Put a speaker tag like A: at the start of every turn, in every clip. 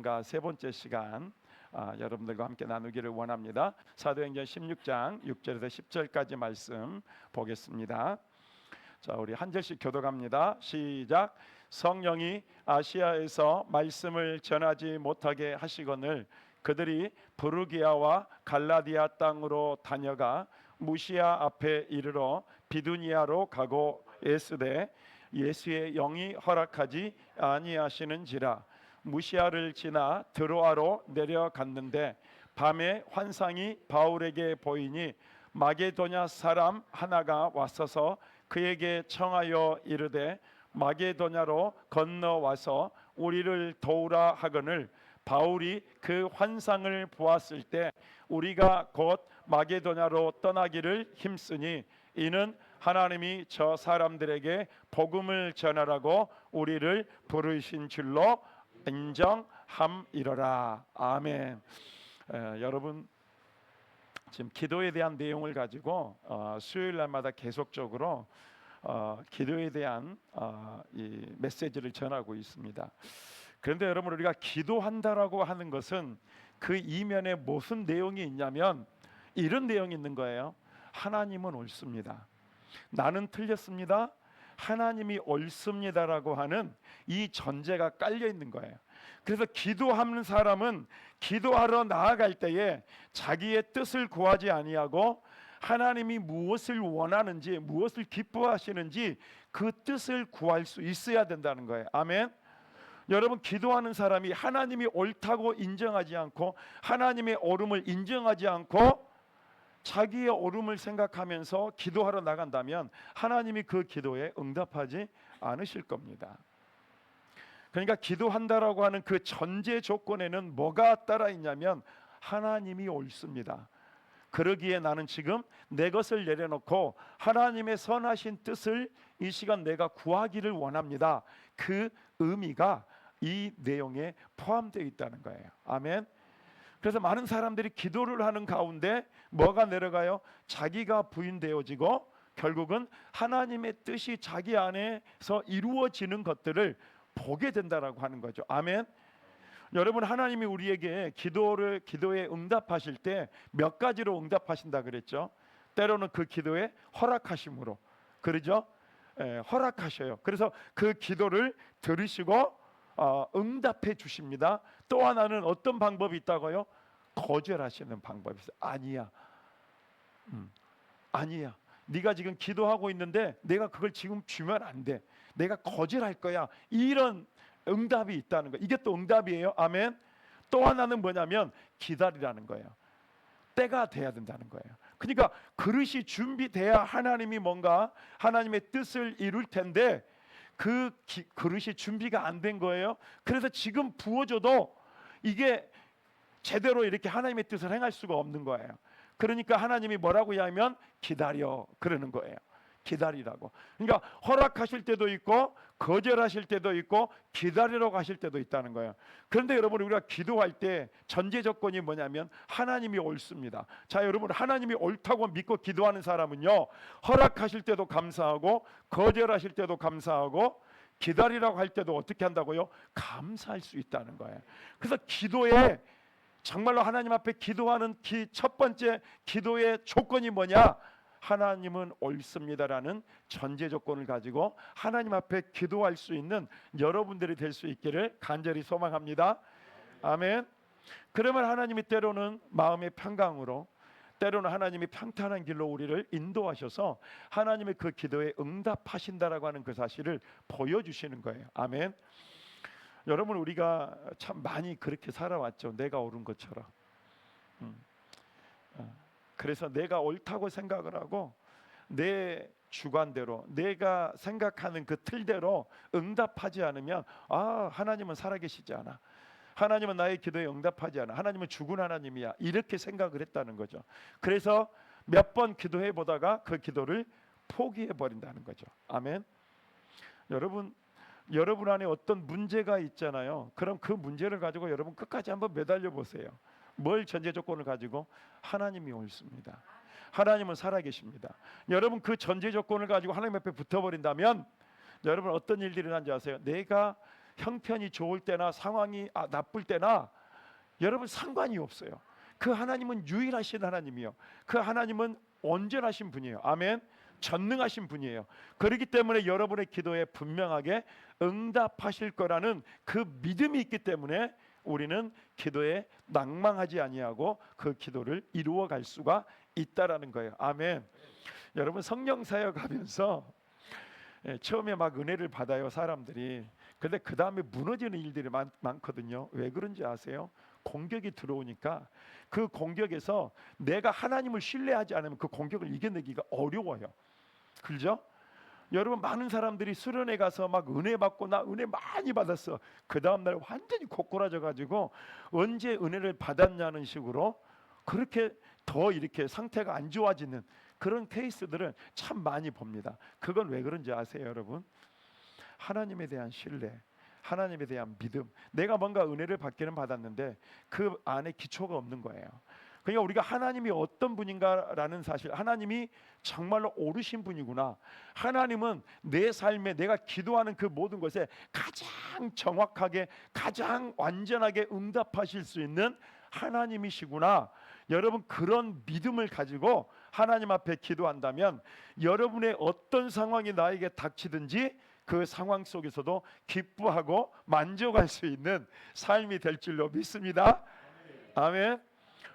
A: 시간과 세 번째 시간 여러분들과 함께 나누기를 원합니다. 사도행전 16장 6절에서 10절까지 말씀 보겠습니다. 자, 우리 한 절씩 교독합니다. 시작. 성령이 아시아에서 말씀을 전하지 못하게 하시거늘 그들이 부르기아와 갈라디아 땅으로 다녀가 무시아 앞에 이르러 비두니아로 가고 에스되 예수의 영이 허락하지 아니하시는지라. 무시아를 지나 드로아로 내려갔는데 밤에 환상이 바울에게 보이니 마게도냐 사람 하나가 왔어서 그에게 청하여 이르되 마게도냐로 건너와서 우리를 도우라 하거늘 바울이 그 환상을 보았을 때 우리가 곧 마게도냐로 떠나기를 힘쓰니 이는 하나님이 저 사람들에게 복음을 전하라고 우리를 부르신 줄로 인정함이러라. 아멘. 여러분 지금 기도에 대한 내용을 가지고 수요일 날마다 계속적으로 기도에 대한 이 메시지를 전하고 있습니다. 그런데 여러분 우리가 기도한다라고 하는 것은 그 이면에 무슨 내용이 있냐면 이런 내용이 있는 거예요. 하나님은 옳습니다. 나는 틀렸습니다. 하나님이 옳습니다라고 하는 이 전제가 깔려 있는 거예요. 그래서 기도하는 사람은 기도하러 나아갈 때에 자기의 뜻을 구하지 아니하고 하나님이 무엇을 원하는지 무엇을 기뻐하시는지 그 뜻을 구할 수 있어야 된다는 거예요. 아멘. 여러분 기도하는 사람이 하나님이 옳다고 인정하지 않고 하나님의 옳음을 인정하지 않고 자기의 옳음을 생각하면서 기도하러 나간다면 하나님이 그 기도에 응답하지 않으실 겁니다. 그러니까 기도한다라고 하는 그 전제 조건에는 뭐가 따라 있냐면 하나님이 옳습니다. 그러기에 나는 지금 내 것을 내려놓고 하나님의 선하신 뜻을 이 시간 내가 구하기를 원합니다. 그 의미가 이 내용에 포함되어 있다는 거예요. 아멘. 그래서 많은 사람들이 기도를 하는 가운데 뭐가 내려가요? 자기가 부인되어지고 결국은 하나님의 뜻이 자기 안에서 이루어지는 것들을 보게 된다라고 하는 거죠. 아멘. 여러분 하나님이 우리에게 기도에 응답하실 때 몇 가지로 응답하신다 그랬죠. 때로는 그 기도에 허락하심으로 그러죠. 허락하셔요. 그래서 그 기도를 들으시고 응답해 주십니다. 또 하나는 어떤 방법이 있다고요? 거절하시는 방법이 있어요. 아니야. 아니야. 네가 지금 기도하고 있는데 내가 그걸 지금 주면 안 돼. 내가 거절할 거야. 이런 응답이 있다는 거예요. 이게 또 응답이에요. 아멘. 또 하나는 뭐냐면 기다리라는 거예요. 때가 돼야 된다는 거예요. 그러니까 그릇이 준비돼야 하나님이 뭔가 하나님의 뜻을 이룰 텐데 그 그릇이 준비가 안 된 거예요. 그래서 지금 부어줘도 이게 제대로 이렇게 하나님의 뜻을 행할 수가 없는 거예요. 그러니까 하나님이 뭐라고 하면 기다려 그러는 거예요. 기다리라고. 그러니까 허락하실 때도 있고 거절하실 때도 있고 기다리라고 하실 때도 있다는 거예요. 그런데 여러분 우리가 기도할 때 전제 조건이 뭐냐면 하나님이 옳습니다. 자 여러분 하나님이 옳다고 믿고 기도하는 사람은요 허락하실 때도 감사하고 거절하실 때도 감사하고 기다리라고 할 때도 어떻게 한다고요? 감사할 수 있다는 거예요. 그래서 기도에 정말로 하나님 앞에 기도하는 첫 번째 기도의 조건이 뭐냐? 하나님은 옳습니다라는 전제 조건을 가지고 하나님 앞에 기도할 수 있는 여러분들이 될 수 있기를 간절히 소망합니다. 아멘. 그러면 하나님이 때로는 마음의 평강으로 때로는 하나님이 평탄한 길로 우리를 인도하셔서 하나님의 그 기도에 응답하신다라고 하는 그 사실을 보여주시는 거예요. 아멘. 여러분 우리가 참 많이 그렇게 살아왔죠. 내가 옳은 것처럼. 그래서 내가 옳다고 생각을 하고 내 주관대로 내가 생각하는 그 틀대로 응답하지 않으면 하나님은 살아계시지 않아. 하나님은 나의 기도에 응답하지 않아. 하나님은 죽은 하나님이야. 이렇게 생각을 했다는 거죠. 그래서 몇 번 기도해 보다가 그 기도를 포기해 버린다는 거죠. 아멘. 여러분 안에 어떤 문제가 있잖아요. 그럼 그 문제를 가지고 여러분 끝까지 한번 매달려 보세요. 뭘 전제 조건을 가지고? 하나님이 옳습니다. 하나님은 살아계십니다. 여러분 그 전제 조건을 가지고 하나님 앞에 붙어버린다면 여러분 어떤 일들이 일어난지 아세요? 내가 형편이 좋을 때나 상황이 나쁠 때나 여러분 상관이 없어요. 그 하나님은 유일하신 하나님이요, 그 하나님은 온전하신 분이에요. 아멘. 전능하신 분이에요. 그렇기 때문에 여러분의 기도에 분명하게 응답하실 거라는 그 믿음이 있기 때문에 우리는 기도에 낭망하지 아니하고 그 기도를 이루어 갈 수가 있다라는 거예요. 아멘. 여러분 성령 사역하면서 처음에 막 은혜를 받아요 사람들이. 근데 그 다음에 무너지는 일들이 많거든요. 왜 그런지 아세요? 공격이 들어오니까 그 공격에서 내가 하나님을 신뢰하지 않으면 그 공격을 이겨내기가 어려워요. 그렇죠? 여러분 많은 사람들이 수련회 가서 막 은혜 받고 나 은혜 많이 받았어. 그 다음날 완전히 고꾸라져 가지고 언제 은혜를 받았냐는 식으로 그렇게 더 이렇게 상태가 안 좋아지는 그런 케이스들은 참 많이 봅니다. 그건 왜 그런지 아세요 여러분? 하나님에 대한 신뢰, 하나님에 대한 믿음. 내가 뭔가 은혜를 받기는 받았는데 그 안에 기초가 없는 거예요. 그러니까 우리가 하나님이 어떤 분인가라는 사실, 하나님이 정말로 옳으신 분이구나, 하나님은 내 삶에 내가 기도하는 그 모든 것에 가장 정확하게 가장 완전하게 응답하실 수 있는 하나님이시구나, 여러분 그런 믿음을 가지고 하나님 앞에 기도한다면 여러분의 어떤 상황이 나에게 닥치든지 그 상황 속에서도 기뻐하고 만족할 수 있는 삶이 될 줄로 믿습니다. 아멘.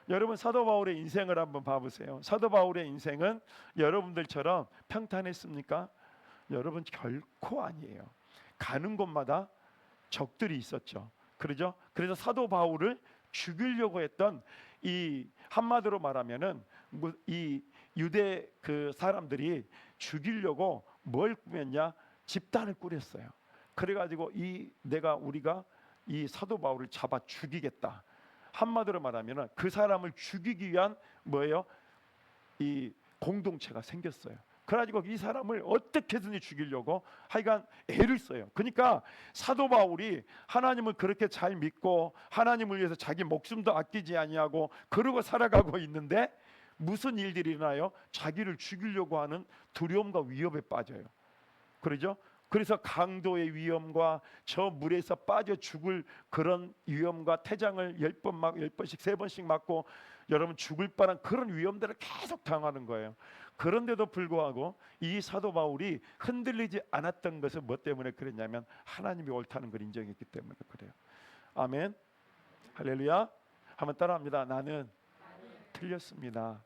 A: 여러분 사도 바울의 인생을 한번 봐보세요. 사도 바울의 인생은 여러분들처럼 평탄했습니까? 여러분 결코 아니에요. 가는 곳마다 적들이 있었죠. 그러죠? 그래서 사도 바울을 죽이려고 했던, 이 한마디로 말하면은 이 유대 그 사람들이 죽이려고 뭘 꾸몄냐? 집단을 꾸렸어요. 그래가지고 우리가 이 사도 바울을 잡아 죽이겠다. 한마디로 말하면 그 사람을 죽이기 위한 뭐예요? 이 공동체가 생겼어요. 그래가지고 이 사람을 어떻게든지 죽이려고 하여간 애를 써요. 그러니까 사도 바울이 하나님을 그렇게 잘 믿고 하나님을 위해서 자기 목숨도 아끼지 아니하고 그러고 살아가고 있는데 무슨 일들이 일어나요? 자기를 죽이려고 하는 두려움과 위협에 빠져요. 그러죠? 그래서 강도의 위험과 저 물에서 빠져 죽을 그런 위험과 태장을 10번씩 3번씩 맞고 여러분 죽을 뻔한 그런 위험들을 계속 당하는 거예요. 그런데도 불구하고 이 사도 바울이 흔들리지 않았던 것은 뭐 때문에 그랬냐면 하나님이 옳다는 걸 인정했기 때문에 그래요. 아멘. 할렐루야. 한번 따라합니다. 나는 틀렸습니다.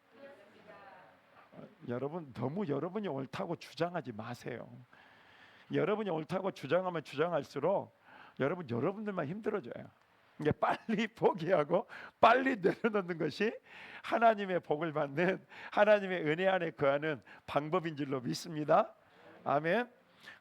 A: 여러분 너무 여러분이 옳다고 주장하지 마세요. 여러분이 옳다고 주장하면 주장할수록 여러분들만 힘들어져요. 이게 빨리 포기하고 빨리 내려놓는 것이 하나님의 복을 받는, 하나님의 은혜 안에 거하는 방법인 줄로 믿습니다. 아멘.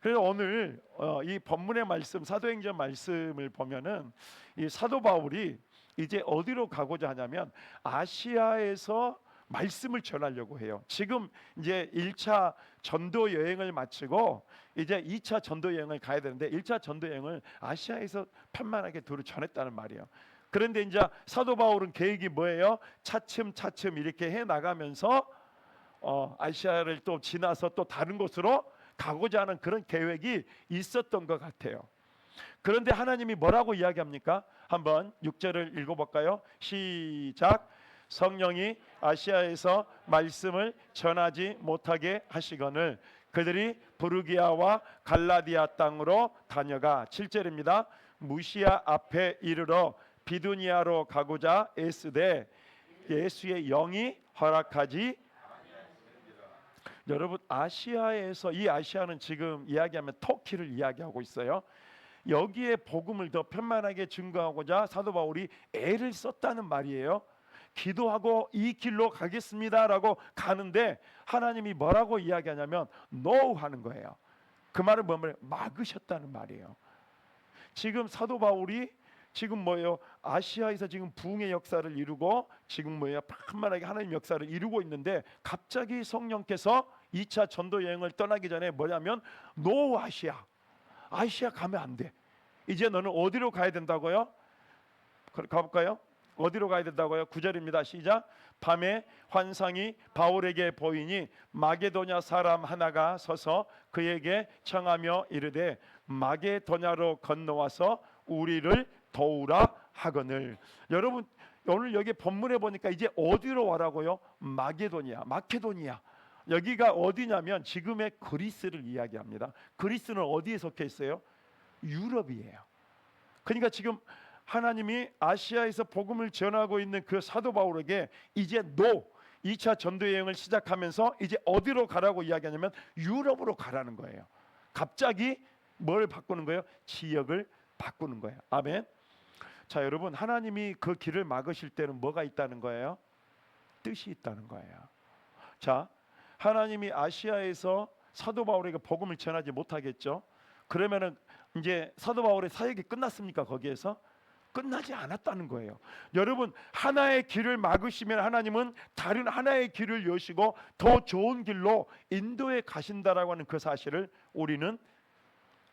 A: 그래서 오늘 이 본문의 말씀, 사도행전 말씀을 보면은 이 사도 바울이 이제 어디로 가고자 하냐면 아시아에서 말씀을 전하려고 해요. 지금 이제 1차 전도 여행을 마치고 이제 2차 전도 여행을 가야 되는데 1차 전도 여행을 아시아에서 편만하게 두루 전했다는 말이에요. 그런데 이제 사도 바울은 계획이 뭐예요? 차츰차츰 이렇게 해 나가면서 아시아를 또 지나서 또 다른 곳으로 가고자 하는 그런 계획이 있었던 것 같아요. 그런데 하나님이 뭐라고 이야기합니까? 한번 6절을 읽어볼까요? 시작. 성령이 아시아에서 말씀을 전하지 못하게 하시거늘 그들이 부르기아와 갈라디아 땅으로 다녀가 7절입니다. 무시아 앞에 이르러 비두니아로 가고자 애쓰되 예수의 영이 허락하지. 여러분 아시아에서, 이 아시아는 지금 이야기하면 터키를 이야기하고 있어요. 여기에 복음을 더 편만하게 증거하고자 사도 바울이 애를 썼다는 말이에요. 기도하고 이 길로 가겠습니다라고 가는데 하나님이 뭐라고 이야기하냐면 no 하는 거예요. 그 말은 뭐냐면 막으셨다는 말이에요. 지금 사도 바울이 지금 뭐예요? 아시아에서 지금 부흥의 역사를 이루고 지금 뭐예요? 편만하게 하나님 역사를 이루고 있는데 갑자기 성령께서 2차 전도 여행을 떠나기 전에 뭐냐면 no 아시아 가면 안 돼. 이제 너는 어디로 가야 된다고요? 가볼까요? 어디로 가야 된다고요? 9절입니다. 시작. 밤에 환상이 바울에게 보이니 마게도냐 사람 하나가 서서 그에게 청하며 이르되 마게도냐로 건너와서 우리를 도우라 하거늘. 여러분 오늘 여기 본문에 보니까 이제 어디로 와라고요? 마케도니아. 여기가 어디냐면 지금의 그리스를 이야기합니다. 그리스는 어디에 속해 있어요? 유럽이에요. 그러니까 지금 하나님이 아시아에서 복음을 전하고 있는 그 사도 바울에게 이제 2차 전도 여행을 시작하면서 이제 어디로 가라고 이야기하냐면 유럽으로 가라는 거예요. 갑자기 뭘 바꾸는 거예요? 지역을 바꾸는 거예요. 아멘. 자, 여러분 하나님이 그 길을 막으실 때는 뭐가 있다는 거예요? 뜻이 있다는 거예요. 자, 하나님이 아시아에서 사도 바울에게 복음을 전하지 못하겠죠. 그러면은 이제 사도 바울의 사역이 끝났습니까? 거기에서 끝나지 않았다는 거예요. 여러분 하나의 길을 막으시면 하나님은 다른 하나의 길을 여시고 더 좋은 길로 인도에 가신다라고 하는 그 사실을 우리는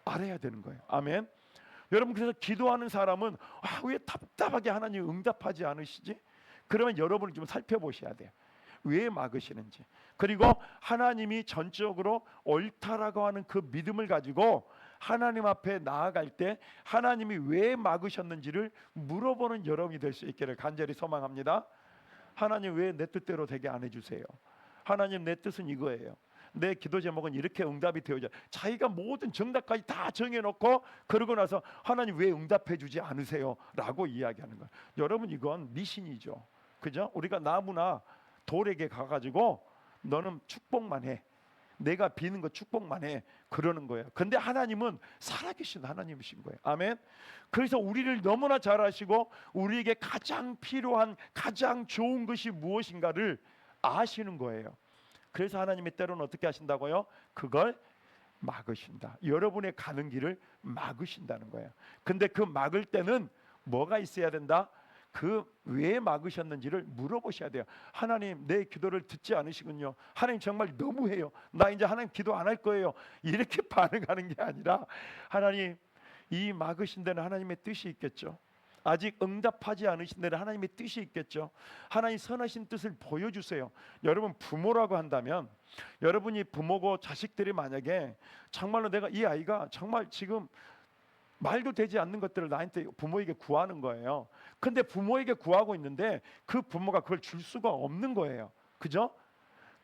A: 알아야 되는 거예요. 아멘. 여러분 그래서 기도하는 사람은 왜 답답하게 하나님 응답하지 않으시지? 그러면 여러분이 좀 살펴보셔야 돼요. 왜 막으시는지. 그리고 하나님이 전적으로 옳다라고 하는 그 믿음을 가지고 하나님 앞에 나아갈 때 하나님이 왜 막으셨는지를 물어보는 여러분이 될 수 있기를 간절히 소망합니다. 하나님 왜 내 뜻대로 되게 안 해주세요? 하나님 내 뜻은 이거예요. 내 기도 제목은 이렇게 응답이 되어져. 자기가 모든 정답까지 다 정해놓고 그러고 나서 하나님 왜 응답해주지 않으세요? 라고 이야기하는 거예요. 여러분 이건 미신이죠. 그죠? 우리가 나무나 돌에게 가가지고 너는 축복만 해. 내가 비는 거 축복만 해. 그러는 거예요. 근데 하나님은 살아계신 하나님이신 거예요. 아멘. 그래서 우리를 너무나 잘 아시고 우리에게 가장 필요한 가장 좋은 것이 무엇인가를 아시는 거예요. 그래서 하나님이 때로는 어떻게 하신다고요? 그걸 막으신다. 여러분의 가는 길을 막으신다는 거예요. 근데 그 막을 때는 뭐가 있어야 된다? 그 왜 막으셨는지를 물어보셔야 돼요. 하나님 내 기도를 듣지 않으시군요. 하나님 정말 너무해요. 나 이제 하나님 기도 안 할 거예요. 이렇게 반응하는 게 아니라 하나님 이 막으신 데는 하나님의 뜻이 있겠죠. 아직 응답하지 않으신 데는 하나님의 뜻이 있겠죠. 하나님 선하신 뜻을 보여주세요. 여러분 부모라고 한다면 여러분이 부모고 자식들이 만약에 정말로 내가 이 아이가 정말 지금 말도 되지 않는 것들을 나한테 부모에게 구하는 거예요. 근데 부모에게 구하고 있는데 그 부모가 그걸 줄 수가 없는 거예요. 그죠?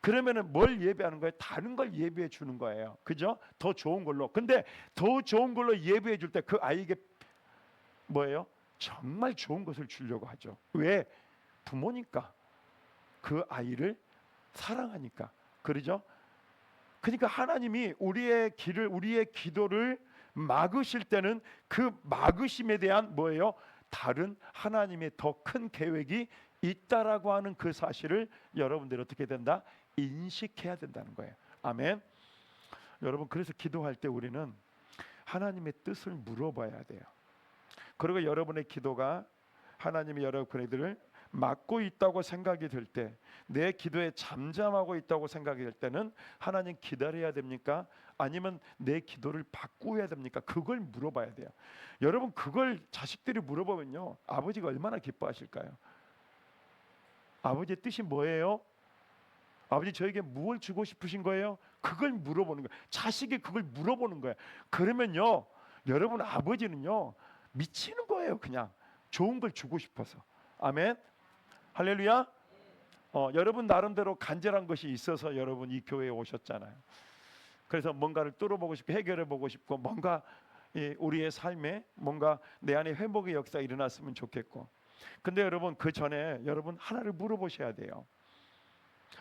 A: 그러면은 뭘 예배하는 거예요? 다른 걸 예배해 주는 거예요. 그죠? 더 좋은 걸로. 근데 더 좋은 걸로 예배해 줄 때 그 아이에게 뭐예요? 정말 좋은 것을 주려고 하죠. 왜? 부모니까. 그 아이를 사랑하니까. 그러죠? 그러니까 하나님이 우리의 길을 우리의 기도를 막으실 때는 그 막으심에 대한 뭐예요? 다른 하나님의 더 큰 계획이 있다라고 하는 그 사실을 여러분들이 어떻게 된다? 인식해야 된다는 거예요. 아멘. 여러분 그래서 기도할 때 우리는 하나님의 뜻을 물어봐야 돼요. 그리고 여러분의 기도가 하나님이 여러분들을 막고 있다고 생각이 들 때, 내 기도에 잠잠하고 있다고 생각이 들 때는 하나님 기다려야 됩니까? 아니면 내 기도를 바꾸어야 됩니까? 그걸 물어봐야 돼요. 여러분 그걸 자식들이 물어보면요 아버지가 얼마나 기뻐하실까요? 아버지의 뜻이 뭐예요? 아버지 저에게 무엇을 주고 싶으신 거예요? 그걸 물어보는 거예요. 자식이 그걸 물어보는 거예요. 그러면요 여러분 아버지는요 미치는 거예요. 그냥 좋은 걸 주고 싶어서. 아멘. 할렐루야. 여러분 나름대로 간절한 것이 있어서 여러분 이 교회에 오셨잖아요. 그래서 뭔가를 뚫어보고 싶고 해결해보고 싶고 뭔가 우리의 삶에 뭔가 내 안에 회복의 역사가 일어났으면 좋겠고. 근데 여러분 그 전에 여러분 하나를 물어보셔야 돼요.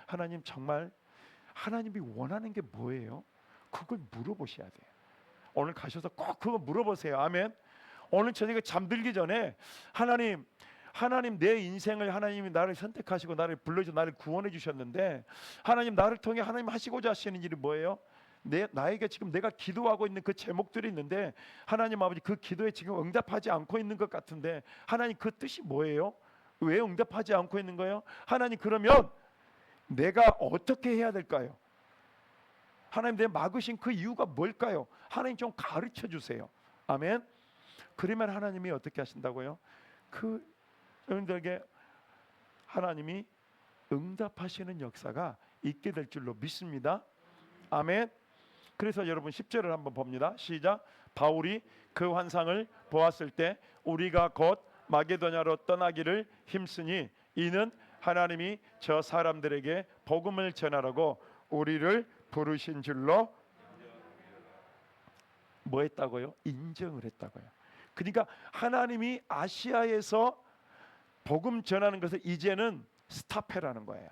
A: 하나님 정말 하나님이 원하는 게 뭐예요? 그걸 물어보셔야 돼요. 오늘 가셔서 꼭 그거 물어보세요. 아멘. 오늘 저녁에 잠들기 전에 하나님 내 인생을 하나님이 나를 선택하시고 나를 불러서 나를 구원해 주셨는데 하나님 나를 통해 하나님 하시고자 하시는 일이 뭐예요? 나에게 지금 내가 기도하고 있는 그 제목들이 있는데 하나님 아버지 그 기도에 지금 응답하지 않고 있는 것 같은데 하나님 그 뜻이 뭐예요? 왜 응답하지 않고 있는 거예요? 하나님 그러면 내가 어떻게 해야 될까요? 하나님 내 막으신 그 이유가 뭘까요? 하나님 좀 가르쳐 주세요. 아멘. 그러면 하나님이 어떻게 하신다고요? 그 여러분들에게 하나님이 응답하시는 역사가 있게 될 줄로 믿습니다. 아멘. 그래서 여러분 10절을 한번 봅니다. 시작. 바울이 그 환상을 보았을 때 우리가 곧 마게도냐로 떠나기를 힘쓰니 이는 하나님이 저 사람들에게 복음을 전하라고 우리를 부르신 줄로 뭐 했다고요? 인정을 했다고요. 그러니까 하나님이 아시아에서 복음 전하는 것을 이제는 스탑해라는 거예요.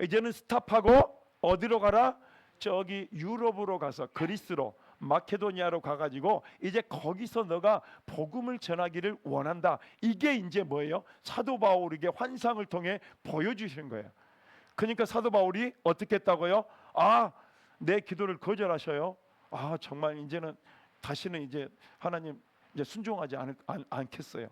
A: 이제는 스탑하고 어디로 가라? 저기 유럽으로 가서 그리스로 마케도니아로 가가지고 이제 거기서 너가 복음을 전하기를 원한다. 이게 이제 뭐예요? 사도 바울에게 환상을 통해 보여주신 거예요. 그러니까 사도 바울이 어떻게 했다고요? 아, 내 기도를 거절하셔요. 아, 정말 이제는 다시는 이제 하나님 이제 순종하지 않겠어요.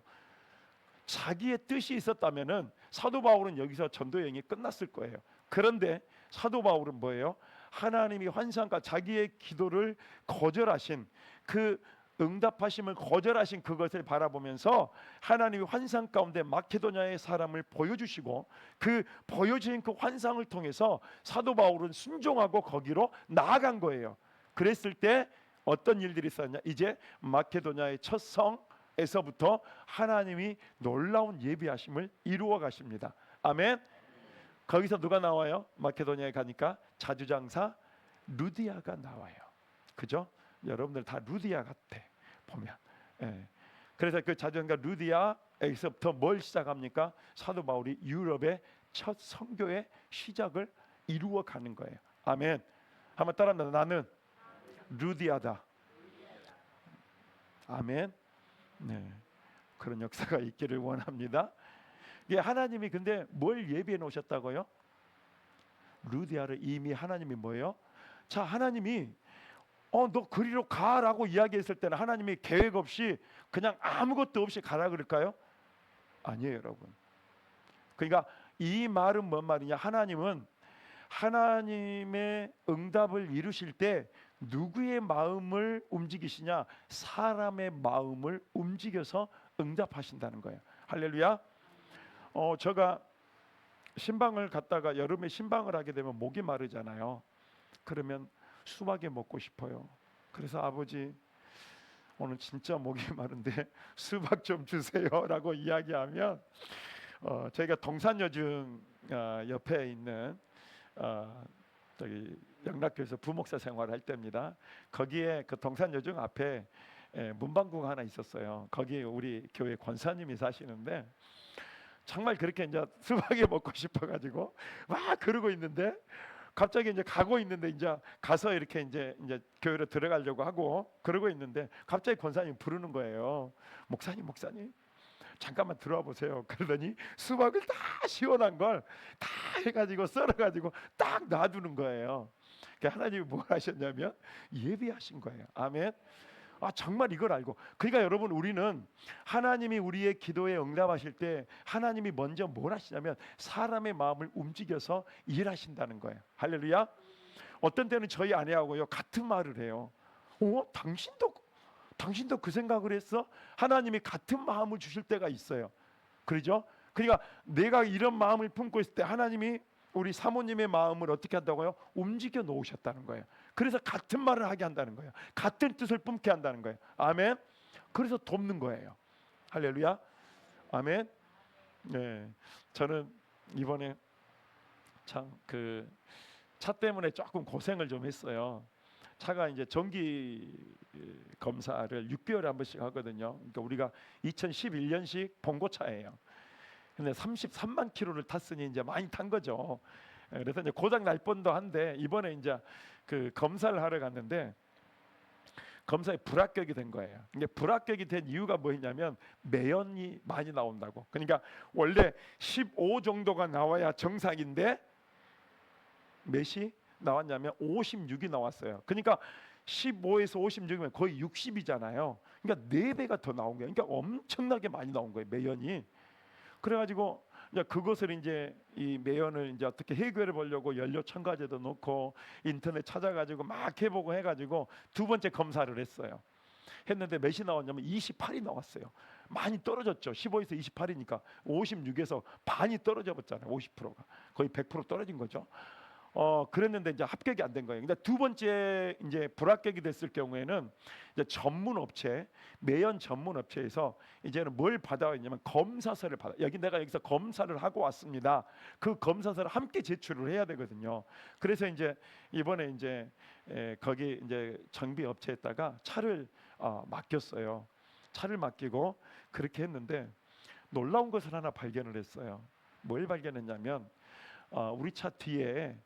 A: 자기의 뜻이 있었다면은 사도 바울은 여기서 전도 여행이 끝났을 거예요. 그런데 사도 바울은 뭐예요? 하나님이 환상과 자기의 기도를 거절하신 그 응답하심을 거절하신 그것을 바라보면서 하나님이 환상 가운데 마케도냐의 사람을 보여주시고 그 보여주신 그 환상을 통해서 사도 바울은 순종하고 거기로 나아간 거예요. 그랬을 때 어떤 일들이 있었냐? 이제 마케도냐의 첫 성에서부터 하나님이 놀라운 예비하심을 이루어 가십니다. 아멘. 거기서 누가 나와요? 마케도니아에 가니까 자주장사 루디아가 나와요. 그죠? 여러분들 다 루디아 같아 보면. 예. 그래서 그 자주장사 루디아에서부터 뭘 시작합니까? 사도 바울이 유럽의 첫 선교의 시작을 이루어 가는 거예요. 아멘. 한번 따라합니다. 나는 루디아다. 아멘. 네. 그런 역사가 있기를 원합니다. 예, 하나님이 근데 뭘 예비해 놓으셨다고요? 루디아를 이미 하나님이 뭐예요? 자, 하나님이 너 그리로 가라고 이야기했을 때는 하나님이 계획 없이 그냥 아무것도 없이 가라 그럴까요? 아니에요, 여러분. 그러니까 이 말은 뭔 말이냐? 하나님은 하나님의 응답을 이루실 때 누구의 마음을 움직이시냐? 사람의 마음을 움직여서 응답하신다는 거예요. 할렐루야. 제가 신방을 갔다가 여름에 신방을 하게 되면 목이 마르잖아요. 그러면 수박이 먹고 싶어요. 그래서 아버지 오늘 진짜 목이 마른데 수박 좀 주세요라고 이야기하면 저희가 동산여중 옆에 있는 저기 영락교에서 부목사 생활을 할 때입니다. 거기에 그 동산여중 앞에 문방구가 하나 있었어요. 거기에 우리 교회 권사님이 사시는데 정말 그렇게 이제 수박이 먹고 싶어가지고 막 그러고 있는데 갑자기 이제 가고 있는데 이제 가서 이렇게 이제 교회로 들어가려고 하고 그러고 있는데 갑자기 권사님 부르는 거예요. 목사님 잠깐만 들어와 보세요. 그러더니 수박을 다 시원한 걸 다 해가지고 썰어가지고 딱 놔두는 거예요. 그러니까 하나님이 뭘 하셨냐면 예비하신 거예요. 아멘. 정말 이걸 알고 그러니까 여러분 우리는 하나님이 우리의 기도에 응답하실 때 하나님이 먼저 뭘 하시냐면 사람의 마음을 움직여서 일하신다는 거예요. 할렐루야. 어떤 때는 저희 아내하고요 같은 말을 해요. 당신도 그 생각을 했어? 하나님이 같은 마음을 주실 때가 있어요. 그러죠? 그러니까 내가 이런 마음을 품고 있을 때 하나님이 우리 사모님의 마음을 어떻게 한다고요? 움직여 놓으셨다는 거예요. 그래서 같은 말을 하게 한다는 거예요. 같은 뜻을 뿜게 한다는 거예요. 아멘. 그래서 돕는 거예요. 할렐루야. 아멘. 네, 저는 이번에 참 그 차 때문에 조금 고생을 좀 했어요. 차가 이제 정기 검사를 6개월에 한 번씩 하거든요. 그러니까 우리가 2011년식 봉고차예요. 근데 33만 킬로를 탔으니 이제 많이 탄 거죠. 그래서 이제 고장 날 뻔도 한데 이번에 이제 그 검사를 하러 갔는데 검사에 불합격이 된 거예요. 이게 불합격이 된 이유가 뭐였냐면 매연이 많이 나온다고. 그러니까 원래 15 정도가 나와야 정상인데 몇이 나왔냐면 56이 나왔어요. 그러니까 15에서 56이면 거의 60이잖아요. 그러니까 4배가 더 나온 거예요. 그러니까 엄청나게 많이 나온 거예요, 매연이. 그래가지고 이제 그것을 이제 이 매연을 이제 어떻게 해결해 보려고 연료 첨가제도 넣고 인터넷 찾아가지고 막 해보고 해가지고 두 번째 검사를 했어요. 했는데 몇이 나왔냐면 28이 나왔어요. 많이 떨어졌죠. 15에서 28이니까 56에서 반이 떨어져 버렸잖아요. 50%가 거의 100% 떨어진 거죠. 그랬는데 이제 합격이 안 된 거예요. 근데 두 번째 이제 불합격이 됐을 경우에는 이제 전문 업체, 매연 전문 업체에서 이제는 뭘 받아왔냐면 검사서를 받아. 내가 여기서 검사를 하고 왔습니다. 그 검사서를 함께 제출을 해야 되거든요. 그래서 이제 이번에 이제 거기 이제 정비 업체에다가 차를 맡겼어요. 차를 맡기고 그렇게 했는데 놀라운 것을 하나 발견을 했어요. 뭘 발견했냐면 우리 차 뒤에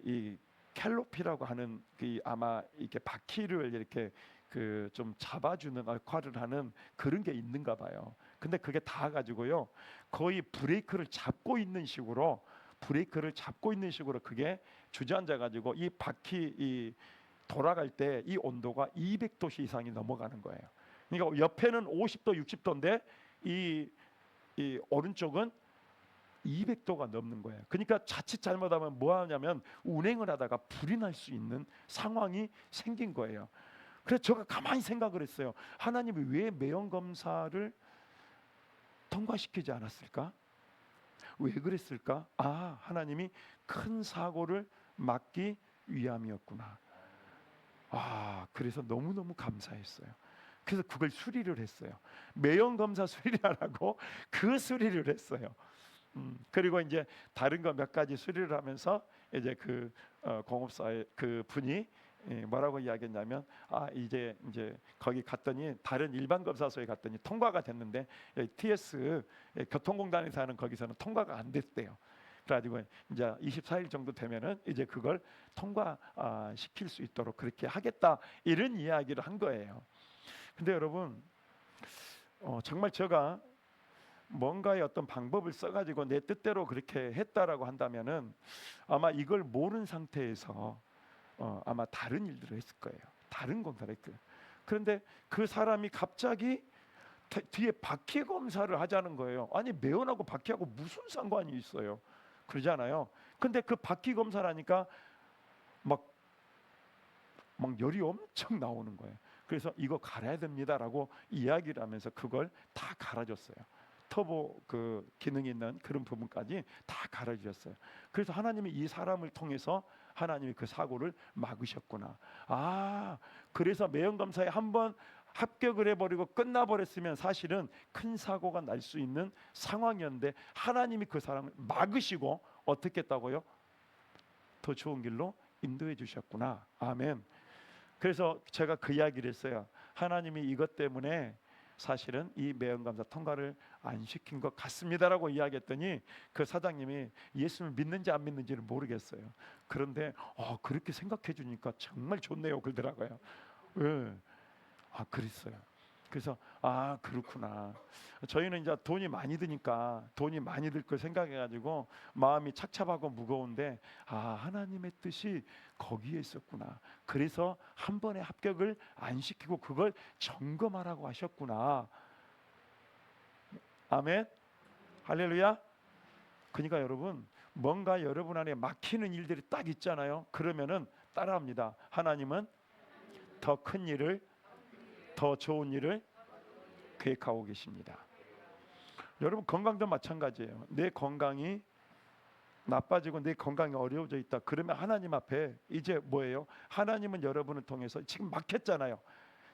A: 이 캘로피라고 하는 그 아마 이렇게 바퀴를 이렇게 그 좀 잡아주는 역할을 하는 그런 게 있는가 봐요. 근데 그게 다 가지고요 거의 브레이크를 잡고 있는 식으로 그게 주저앉아 가지고 이 바퀴 이 돌아갈 때 이 온도가 200도 이상이 넘어가는 거예요. 그러니까 옆에는 50도 60도인데 이 오른쪽은 200도가 넘는 거예요. 그러니까 자칫 잘못하면 뭐 하냐면 운행을 하다가 불이 날 수 있는 상황이 생긴 거예요. 그래서 제가 가만히 생각을 했어요. 하나님이 왜 매연 검사를 통과시키지 않았을까? 왜 그랬을까? 하나님이 큰 사고를 막기 위함이었구나. 그래서 너무너무 감사했어요. 그래서 그걸 수리를 했어요. 매연 검사 수리하라고 그 수리를 했어요. 그리고 이제 다른 거 몇 가지 수리를 하면서 이제 그 공업사의 그 분이 뭐라고 이야기했냐면 이제 거기 갔더니 다른 일반 검사소에 갔더니 통과가 됐는데 TS 교통공단에서 하는 거기서는 통과가 안 됐대요. 그래가지고 이제 24일 정도 되면은 이제 그걸 통과 시킬 수 있도록 그렇게 하겠다 이런 이야기를 한 거예요. 근데 여러분 정말 제가 뭔가의 어떤 방법을 써가지고 내 뜻대로 그렇게 했다라고 한다면은 아마 이걸 모르는 상태에서 아마 다른 일들을 했을 거예요. 다른 검사를 했을 거예요. 그런데 그 사람이 갑자기 뒤에 바퀴 검사를 하자는 거예요. 아니 매연하고 바퀴하고 무슨 상관이 있어요? 그러잖아요. 근데 그 바퀴 검사라니까 막 열이 엄청 나오는 거예요. 그래서 이거 갈아야 됩니다라고 이야기를 하면서 그걸 다 갈아줬어요. 터보 그 기능이 있는 그런 부분까지 다 갈아주셨어요. 그래서 하나님이 이 사람을 통해서 하나님이 그 사고를 막으셨구나. 그래서 매연검사에 한번 합격을 해버리고 끝나버렸으면 사실은 큰 사고가 날 수 있는 상황이었는데 하나님이 그 사람을 막으시고 어떻게 했다고요? 더 좋은 길로 인도해 주셨구나. 아멘. 그래서 제가 그 이야기를 했어요. 하나님이 이것 때문에 사실은 이 매연감사 통과를 안 시킨 것 같습니다라고 이야기했더니 그 사장님이 예수를 믿는지 안 믿는지를 모르겠어요. 그런데 그렇게 생각해 주니까 정말 좋네요 그러더라고요. 예. 그랬어요. 그래서 그렇구나. 저희는 이제 돈이 많이 드니까 돈이 많이 들 걸 생각해가지고 마음이 착잡하고 무거운데 하나님의 뜻이 거기에 있었구나. 그래서 한 번에 합격을 안 시키고 그걸 점검하라고 하셨구나. 아멘. 할렐루야. 그러니까 여러분 뭔가 여러분 안에 막히는 일들이 딱 있잖아요. 그러면은 따라합니다. 하나님은 더 큰 일을 더 좋은 일을 계획하고 계십니다. 여러분 건강도 마찬가지예요. 내 건강이 나빠지고 내 건강이 어려워져 있다. 그러면 하나님 앞에 이제 뭐예요? 하나님은 여러분을 통해서 지금 막혔잖아요.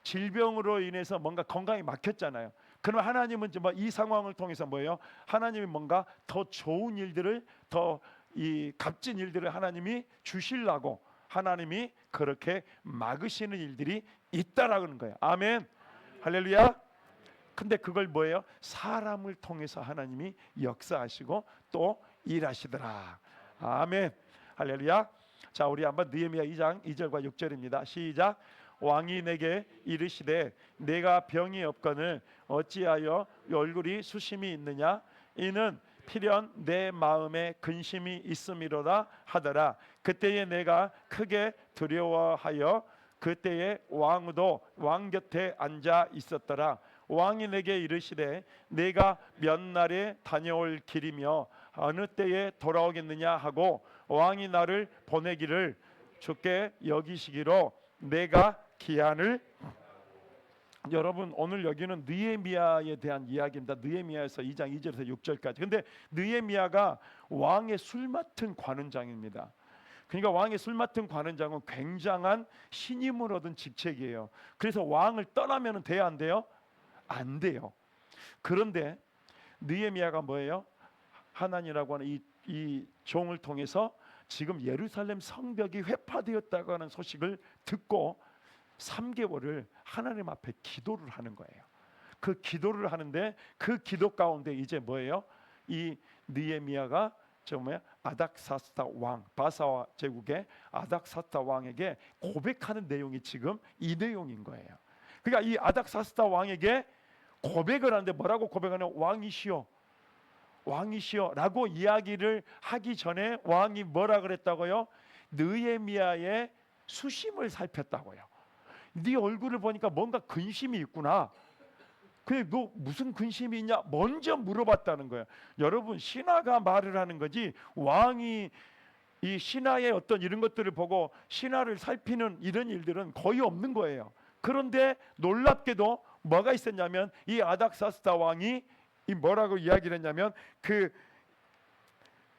A: 질병으로 인해서 뭔가 건강이 막혔잖아요. 그러면 하나님은 이 상황을 통해서 뭐예요? 하나님이 뭔가 더 좋은 일들을 더 이 값진 일들을 하나님이 주시려고 하나님이 그렇게 막으시는 일들이 있다라는 거예요. 아멘. 할렐루야. 근데 그걸 뭐예요? 사람을 통해서 하나님이 역사하시고 또 일하시더라. 아멘. 할렐루야. 자, 우리 한번 느헤미야 2장 2절과 6절입니다. 시작. 왕이 내게 이르시되 내가 병이 없거늘 어찌하여 얼굴이 수심이 있느냐? 이는 필연 내 마음에 근심이 있음이로다 하더라. 그때에 내가 크게 두려워하여 그때에 왕도 왕 곁에 앉아 있었더라. 왕이 내게 이르시되 내가 몇 날에 다녀올 길이며 어느 때에 돌아오겠느냐 하고 왕이 나를 보내기를 주께 여기시기로 내가 기한을 여러분 오늘 여기는 느헤미야에 대한 이야기입니다. 느헤미야에서 2장 2절에서 6절까지. 근데 느헤미야가 왕의 술 맡은 관원장입니다. 그러니까 왕의 술 맡은 관원장은 굉장한 신임을 얻은 직책이에요. 그래서 왕을 떠나면 돼야 안 돼요? 안 돼요. 그런데 느헤미야가 뭐예요? 하나님이라고 하는 이 종을 통해서 지금 예루살렘 성벽이 회파되었다고 하는 소식을 듣고 3개월을 하나님 앞에 기도를 하는 거예요. 그 기도를 하는데 그 기도 가운데 이제 뭐예요? 이 느헤미야가 뭐야? 아닥사스다 왕, 바사 제국의 아닥사스다 왕에게 고백하는 내용이 지금 이 내용인 거예요. 그러니까 이 아닥사스다 왕에게 고백을 하는데 뭐라고 고백하냐? 왕이시여, 왕이시여 라고 이야기를 하기 전에 왕이 뭐라 그랬다고요? 느헤미야의 수심을 살폈다고요. 네 얼굴을 보니까 뭔가 근심이 있구나. 그래, 너 무슨 근심이 있냐? 먼저 물어봤다는 거예요. 여러분, 신하가 말을 하는 거지 왕이 이 신하의 어떤 이런 것들을 보고 신하를 살피는 이런 일들은 거의 없는 거예요. 그런데 놀랍게도 뭐가 있었냐면 이 아닥사스다 왕이 이 뭐라고 이야기를 했냐면 그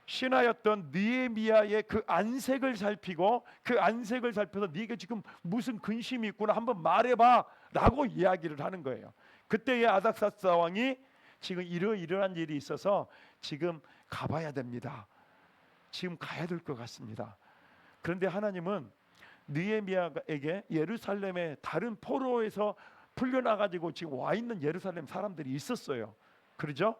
A: 신하였던 느헤미야의 그 안색을 살피고 그 안색을 살펴서 네가 지금 무슨 근심이 있구나 한번 말해봐 라고 이야기를 하는 거예요. 그때의 아닥사스다 왕이 지금 이러한 일이 있어서 지금 가봐야 됩니다. 지금 가야 될 것 같습니다. 그런데 하나님은 느헤미야에게 예루살렘의 다른 포로에서 풀려나가지고 지금 와 있는 예루살렘 사람들이 있었어요. 그러죠?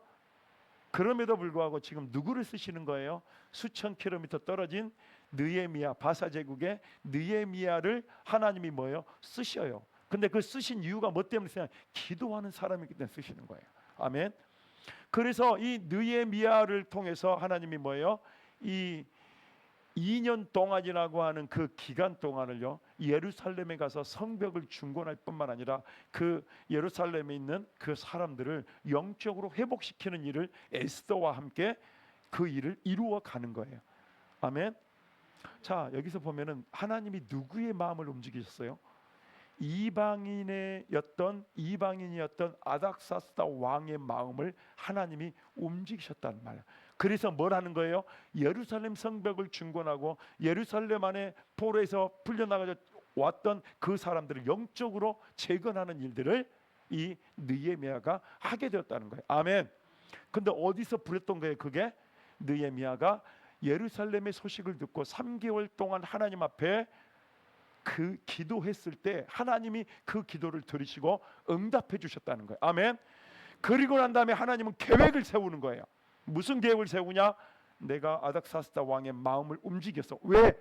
A: 그럼에도 불구하고 지금 누구를 쓰시는 거예요? 수천 킬로미터 떨어진 느헤미야, 바사 제국의 느헤미야를 하나님이 뭐예요? 쓰셔요. 근데 그 쓰신 이유가 뭐 때문에 쓰냐? 기도하는 사람이기 때문에 쓰시는 거예요. 아멘. 그래서 이 느헤미야를 통해서 하나님이 뭐예요? 이 2년 동안이라고 하는 그 기간 동안을요 예루살렘에 가서 성벽을 중건할 뿐만 아니라 그 예루살렘에 있는 그 사람들을 영적으로 회복시키는 일을 에스더와 함께 그 일을 이루어 가는 거예요. 아멘. 자, 여기서 보면은 하나님이 누구의 마음을 움직이셨어요? 이방인이었던 아닥사스다 왕의 마음을 하나님이 움직이셨다는 말이에요. 그래서 뭘 하는 거예요? 예루살렘 성벽을 중건하고 예루살렘 안에 포로에서 풀려나가 왔던 그 사람들을 영적으로 재건하는 일들을 이 느헤미야가 하게 되었다는 거예요. 아멘. 근데 어디서 부렸던 거예요? 그게 느헤미야가 예루살렘의 소식을 듣고 3개월 동안 하나님 앞에 그 기도했을 때 하나님이 그 기도를 들으시고 응답해 주셨다는 거예요. 아멘. 그리고 난 다음에 하나님은 계획을 세우는 거예요. 무슨 계획을 세우냐? 내가 아닥사스다 왕의 마음을 움직였어. 왜?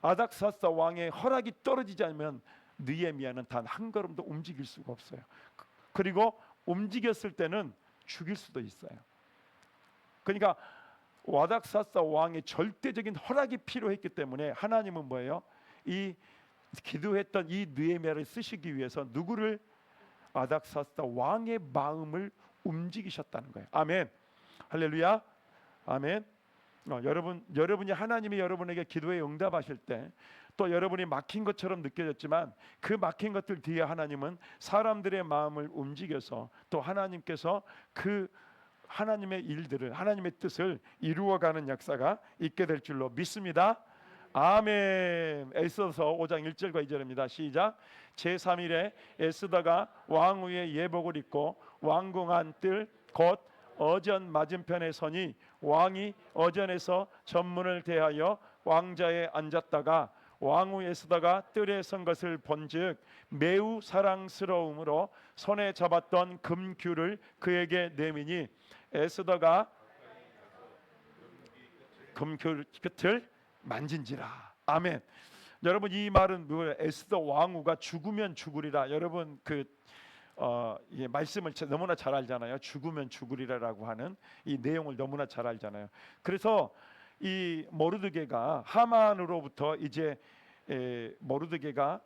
A: 아닥사스다 왕의 허락이 떨어지지 않으면 느헤미야는 단 한 걸음도 움직일 수가 없어요. 그리고 움직였을 때는 죽일 수도 있어요. 그러니까 아닥사스다 왕의 절대적인 허락이 필요했기 때문에 하나님은 뭐예요? 이 기도했던 이 느헤미야를 쓰시기 위해서 누구를? 아닥사스다 왕의 마음을 움직이셨다는 거예요. 아멘. 할렐루야. 아멘. 여러분이 하나님이 여러분에게 기도에 응답하실 때 또 여러분이 막힌 것처럼 느껴졌지만 그 막힌 것들 뒤에 하나님은 사람들의 마음을 움직여서 또 하나님께서 그 하나님의 일들을 하나님의 뜻을 이루어가는 역사가 있게 될 줄로 믿습니다. 아멘. 에스더서 5장 1절과 2절입니다. 시작. 제3일에 에스더가 왕후의 예복을 입고 왕궁안 뜰 곧 어전 맞은편에 서니 왕이 어전에서 전문을 대하여 왕자에 앉았다가 왕후 에스더가 뜰에 선 것을 본즉 매우 사랑스러움으로 손에 잡았던 금귤을 그에게 내미니 에스더가 금귤 끝을 만진지라. 아멘. 여러분 이 말은 에스더 왕후가 죽으면 죽으리라. 여러분 이 말씀을 너무나 잘 알잖아요. 죽으면 죽으리라라고 하는 이 내용을 너무나 잘 알잖아요. 그래서 이 모르드게가 하만으로부터 이제 모르드게와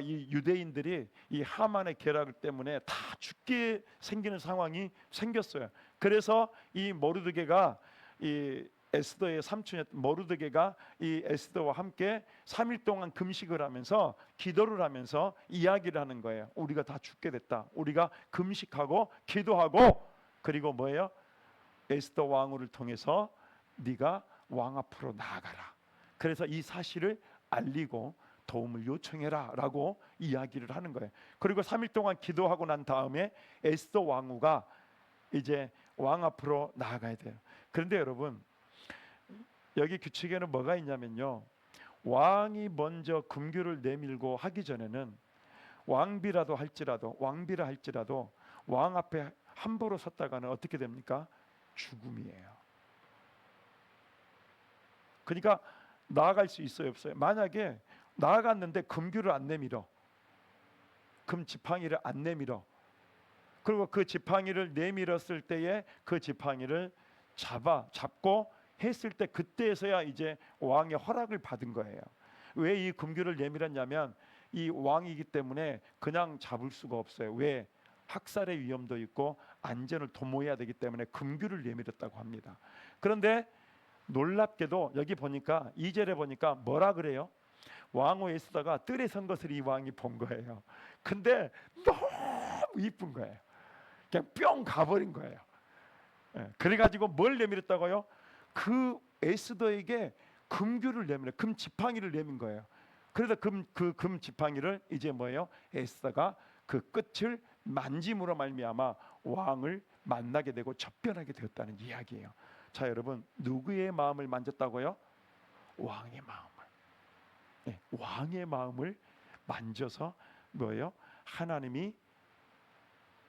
A: 이 유대인들이 이 하만의 계략 때문에 다 죽게 생기는 상황이 생겼어요. 그래서 이 모르드게가 이 에스더의 삼촌이었던 모르드게가 이 에스더와 함께 3일 동안 금식을 하면서 기도를 하면서 이야기를 하는 거예요. 우리가 다 죽게 됐다. 우리가 금식하고 기도하고, 그리고 뭐예요? 에스더 왕후를 통해서 네가 왕 앞으로 나아가라. 그래서 이 사실을 알리고 도움을 요청해라 라고 이야기를 하는 거예요. 그리고 3일 동안 기도하고 난 다음에 에스더 왕후가 이제 왕 앞으로 나아가야 돼요. 그런데 여러분, 여기 규칙에는 뭐가 있냐면요, 왕이 먼저 금규를 내밀고 하기 전에는 왕비라 할지라도 왕 앞에 함부로 섰다가는 어떻게 됩니까? 죽음이에요. 그러니까 나아갈 수 있어요, 없어요? 만약에 나아갔는데 금규를 안 내밀어, 금 지팡이를 안 내밀어, 그리고 그 지팡이를 내밀었을 때에 그 지팡이를 잡고 했을 때, 그때에서야 이제 왕의 허락을 받은 거예요. 왜 이 금규를 내밀었냐면 이 왕이기 때문에 그냥 잡을 수가 없어요. 왜? 학살의 위험도 있고 안전을 도모해야 되기 때문에 금규를 내밀었다고 합니다. 그런데 놀랍게도 여기 보니까 2절에 보니까 뭐라 그래요? 왕후 에스더가 뜰에 선 것을 이 왕이 본 거예요. 근데 너무 이쁜 거예요. 그냥 뿅 가버린 거예요. 그래가지고 뭘 내밀었다고요? 그 에스더에게 금규를 내밀어, 금 지팡이를 내민 거예요. 그래서 금 지팡이를 이제 뭐예요? 에스더가 그 끝을 만짐으로 말미암아 왕을 만나게 되고 접변하게 되었다는 이야기예요. 자, 여러분, 누구의 마음을 만졌다고요? 왕의 마음을. 왕의 마음을 만져서 뭐예요? 하나님이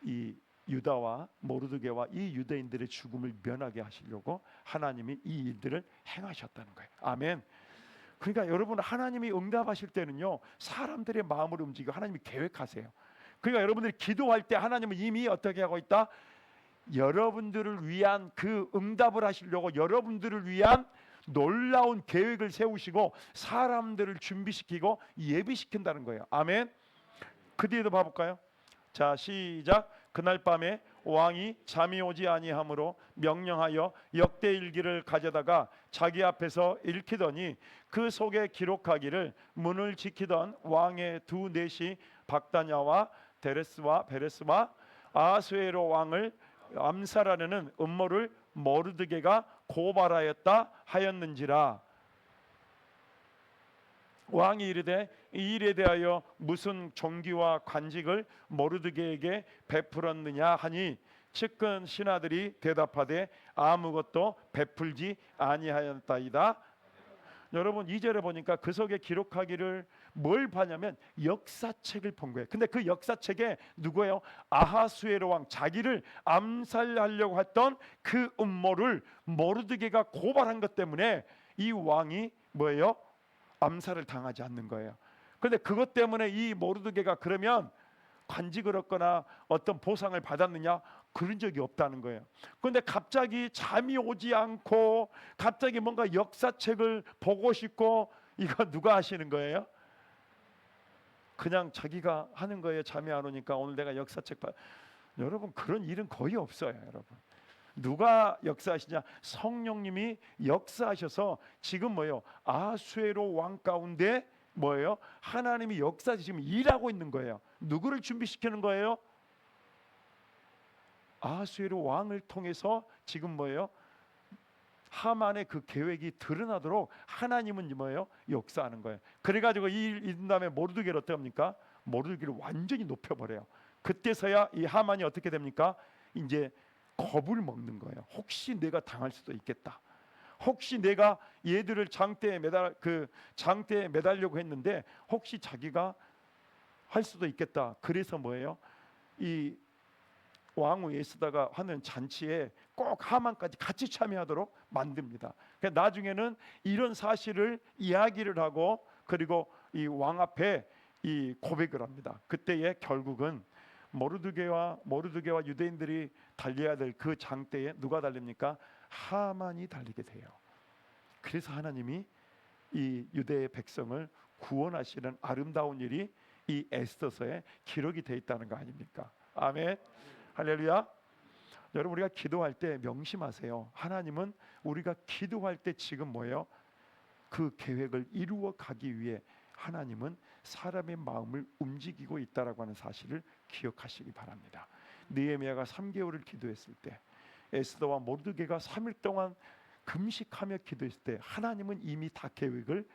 A: 이 유다와 모르드게와 이 유대인들의 죽음을 면하게 하시려고 하나님이 이 일들을 행하셨다는 거예요. 아멘. 그러니까 여러분, 하나님이 응답하실 때는요, 사람들의 마음을 움직이고 하나님이 계획하세요. 그러니까 여러분들이 기도할 때 하나님은 이미 어떻게 하고 있다? 여러분들을 위한 그 응답을 하시려고 여러분들을 위한 놀라운 계획을 세우시고 사람들을 준비시키고 예비시킨다는 거예요. 아멘. 그 뒤에도 봐볼까요? 자, 시작. 그날 밤에 왕이 잠이 오지 아니하므로 명령하여 역대일기를 가져다가 자기 앞에서 읽히더니 그 속에 기록하기를 문을 지키던 왕의 두 넷이 박다냐와 데레스와 베레스와 아수에로 왕을 암살하려는 음모를 모르드게가 고발하였다 하였는지라. 왕이 이르되 이 일에 대하여 무슨 종기와 관직을 모르드게에게 베풀었느냐 하니 측근 신하들이 대답하되 아무것도 베풀지 아니하였다이다. 여러분, 2절에 보니까 그 속에 기록하기를 뭘 봐냐면 역사책을 본 거예요. 근데 그 역사책에 누구예요? 아하수에로 왕, 자기를 암살하려고 했던 그 음모를 모르드게가 고발한 것 때문에 이 왕이 뭐예요? 암살을 당하지 않는 거예요. 그런데 그것 때문에 이 모르드게가 그러면 관직을 얻거나 어떤 보상을 받았느냐? 그런 적이 없다는 거예요. 그런데 갑자기 잠이 오지 않고 갑자기 뭔가 역사책을 보고 싶고, 이거 누가 하시는 거예요? 그냥 자기가 하는 거예요. 잠이 안 오니까 오늘 내가 역사책 여러분, 그런 일은 거의 없어요. 여러분, 누가 역사하시냐? 성령님이 역사하셔서 지금 뭐예요? 아수에로 왕 가운데 뭐예요? 하나님이 역사하시 지금 일하고 있는 거예요. 누구를 준비시키는 거예요? 아수에로 왕을 통해서 지금 뭐예요? 하만의 그 계획이 드러나도록 하나님은 뭐예요? 역사하는 거예요. 그래가지고 이 다음에 모르드게를 어떻게 합니까? 모르드게를 완전히 높여버려요. 그때서야 이 하만이 어떻게 됩니까? 이제 겁을 먹는 거예요. 혹시 내가 당할 수도 있겠다. 혹시 내가 얘들을 장대에 매달려고 했는데 혹시 자기가 할 수도 있겠다. 그래서 뭐예요? 이 왕후 에스더가 하는 잔치에 꼭 하만까지 같이 참여하도록 만듭니다. 그러니까 나중에는 이런 사실을 이야기를 하고 그리고 이 왕 앞에 이 고백을 합니다. 그때에 결국은 모르드게와 유대인들이 달려야 될 그 장대에 누가 달립니까? 하만이 달리게 돼요. 그래서 하나님이 이 유대의 백성을 구원하시는 아름다운 일이 이 에스더서에 기록이 되어 있다는 거 아닙니까? 아멘. 할렐루야. 여러분, 우리가 기도할 때 명심하세요. 하나님은 우리가 기도할 때 지금 뭐예요? 그 계획을 이루어 가기 위해 하나님은 사람의 마음을 움직이고 있다라고 하는 사실을 기억하시기 바랍니다. 느헤미야가 3개월을 기도했을 때, 에스더와 모르드게가 3일 동안 금식하며 기도했을 때 하나님은 이미 다 계획을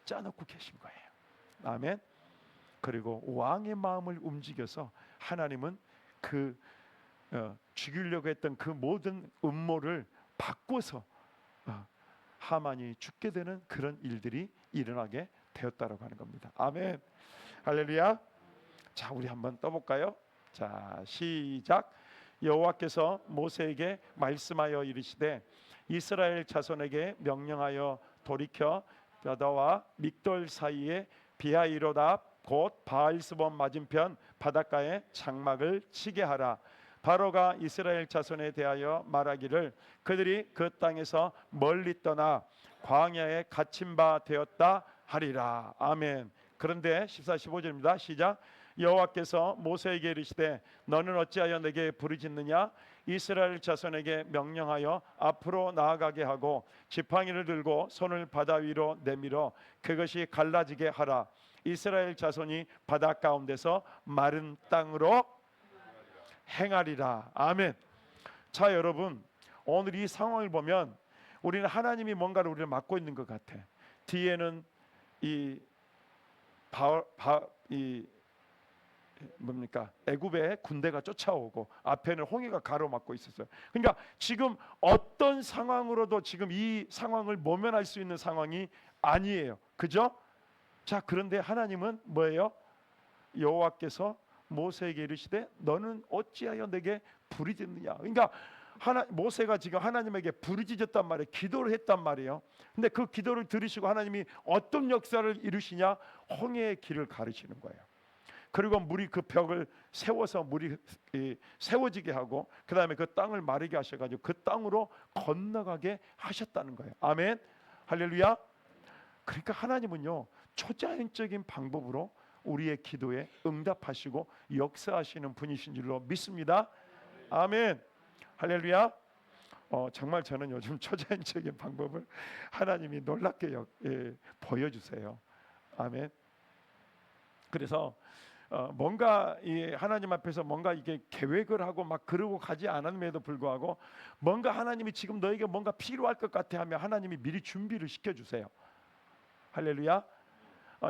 A: 짜놓고 계신 거예요. 아멘. 그리고 왕의 마음을 움직여서 하나님은 그 죽이려고 했던 그 모든 음모를 바꿔서 하만이 죽게 되는 그런 일들이 일어나게 되었다라고 하는 겁니다. 아멘. 할렐루야. 자, 우리 한번 떠볼까요? 자, 시작. 여호와께서 모세에게 말씀하여 이르시되 이스라엘 자손에게 명령하여 돌이켜 벼다와 믹돌 사이에 비하이로다 곧 바알스본 맞은편 바닷가에 장막을 치게 하라. 바로가 이스라엘 자손에 대하여 말하기를 그들이 그 땅에서 멀리 떠나 광야에 갇힌 바 되었다 하리라. 아멘. 그런데 14, 15절입니다. 시작. 여호와께서 모세에게 이르시되 너는 어찌하여 내게 부르짖느냐? 이스라엘 자손에게 명령하여 앞으로 나아가게 하고 지팡이를 들고 손을 바다 위로 내밀어 그것이 갈라지게 하라. 이스라엘 자손이 바다 가운데서 마른 땅으로 행하리라. 아멘. 자, 여러분, 오늘 이 상황을 보면 우리는 하나님이 뭔가를 우리를 막고 있는 것 같아. 뒤에는 애굽의 군대가 쫓아오고 앞에는 홍해가 가로막고 있었어요. 그러니까 지금 어떤 상황으로도 지금 이 상황을 모면할 수 있는 상황이 아니에요. 그죠? 자, 그런데 하나님은 뭐예요? 여호와께서 모세에게 이르시되 너는 어찌하여 내게 부르짖느냐? 그러니까 모세가 지금 하나님에게 부르짖었단 말이에요. 기도를 했단 말이에요. 근데 그 기도를 들으시고 하나님이 어떤 역사를 이루시냐? 홍해의 길을 가르치는 거예요. 그리고 물이 그 벽을 세워서 물이 세워지게 하고 그 다음에 그 땅을 마르게 하셔가지고 그 땅으로 건너가게 하셨다는 거예요. 아멘. 할렐루야. 그러니까 하나님은요 초자연적인 방법으로 우리의 기도에 응답하시고 역사하시는 분이신 줄로 믿습니다. 아멘. 할렐루야. 정말 저는 요즘 초자연적인 방법을 하나님이 놀랍게 보여주세요. 아멘. 그래서 뭔가 이 하나님 앞에서 뭔가 이게 계획을 하고 막 그러고 가지 않음에도 불구하고 뭔가 하나님이 지금 너에게 뭔가 필요할 것 같아 하면 하나님이 미리 준비를 시켜주세요. 할렐루야.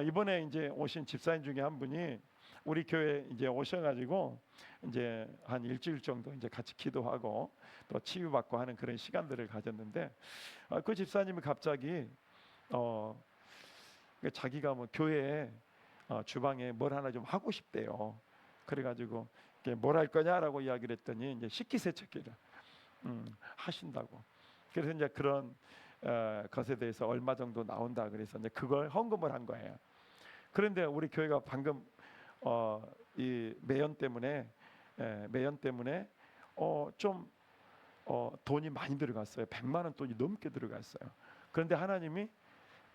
A: 이번에 이제 오신 집사님 중에 한 분이 우리 교회 이제 오셔가지고 이제 한 일주일 정도 이제 같이 기도하고 또 치유받고 하는 그런 시간들을 가졌는데 그 집사님이 갑자기 자기가 뭐 교회에 주방에 뭘 하나 좀 하고 싶대요. 그래가지고 뭘 할 거냐라고 이야기를 했더니 이제 식기세척기를 하신다고. 그래서 이제 그런 것에 대해서 얼마 정도 나온다 그래서 이제 그걸 헌금을 한 거예요. 그런데 우리 교회가 방금 이 매연 때문에 좀 돈이 많이 들어갔어요. 100만 원 돈이 넘게 들어갔어요. 그런데 하나님이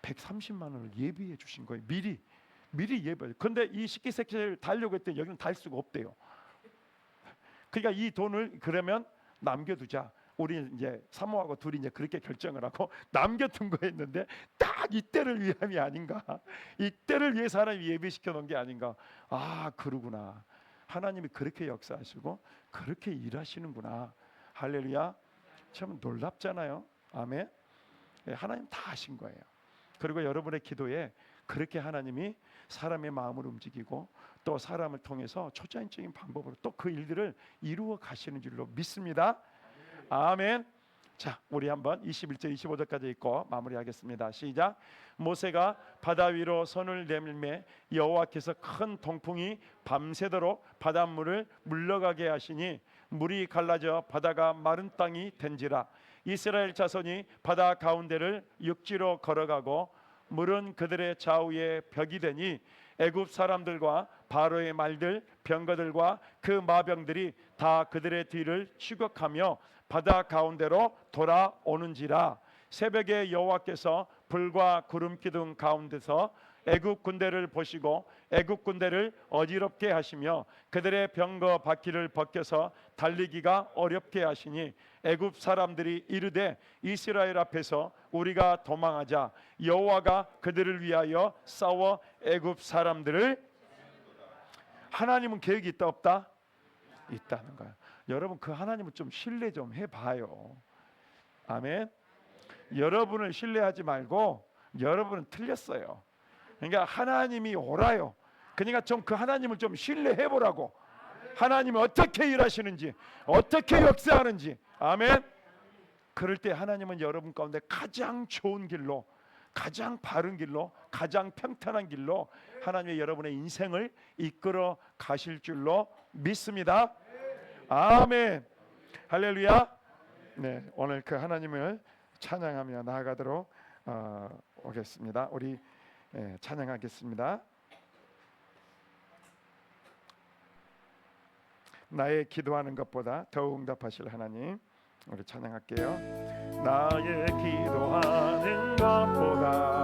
A: 130만 원을 예비해 주신 거예요. 미리 예배. 그런데 이 식기세척기를 달려고 했더니 여기는 달 수가 없대요. 그러니까 이 돈을 그러면 남겨두자. 우리 이제 사모하고 둘이 이제 그렇게 결정을 하고 남겨둔 거였는데 딱 이때를 위함이 아닌가. 이때를 위해서 하나님이 예비시켜 놓은 게 아닌가. 아, 그러구나. 하나님이 그렇게 역사하시고 그렇게 일하시는구나. 할렐루야. 참 놀랍잖아요. 아멘. 하나님 다 하신 거예요. 그리고 여러분의 기도에 그렇게 하나님이 사람의 마음을 움직이고 또 사람을 통해서 초자연적인 방법으로 또 그 일들을 이루어 가시는 줄로 믿습니다. 아멘. 자, 우리 한번 21절 25절까지 읽고 마무리하겠습니다. 시작. 모세가 바다 위로 손을 내밀매 여호와께서 큰 동풍이 밤새도록 바닷물을 물러가게 하시니 물이 갈라져 바다가 마른 땅이 된지라. 이스라엘 자손이 바다 가운데를 육지로 걸어가고 물은 그들의 좌우에 벽이 되니 애굽 사람들과 바로의 말들 병거들과 그 마병들이 다 그들의 뒤를 추격하며 바다 가운데로 돌아오는지라. 새벽에 여호와께서 불과 구름 기둥 가운데서 애굽 군대를 보시고 애굽 군대를 어지럽게 하시며 그들의 병거 바퀴를 벗겨서 달리기가 어렵게 하시니 애굽 사람들이 이르되 이스라엘 앞에서 우리가 도망하자 여호와가 그들을 위하여 싸워 애굽 사람들을. 하나님은 계획이 있다 없다? 있다는 거예요. 여러분 그 하나님을 좀 신뢰 좀 해봐요. 아멘. 여러분을 신뢰하지 말고 여러분은 틀렸어요. 그러니까 하나님이 옳아요. 그러니까 좀 그 하나님을 좀 신뢰해 보라고. 하나님이 어떻게 일하시는지, 어떻게 역사하는지. 아멘. 그럴 때 하나님은 여러분 가운데 가장 좋은 길로, 가장 바른 길로, 가장 평탄한 길로 하나님의 여러분의 인생을 이끌어 가실 줄로 믿습니다. 아멘. 할렐루야. 네, 오늘 그 하나님을 찬양하며 나아가도록 오겠습니다. 우리 찬양하겠습니다. 나의 기도하는 것보다 더욱 응답하실 하나님, 우리 찬양할게요. 나의 기도하는 것보다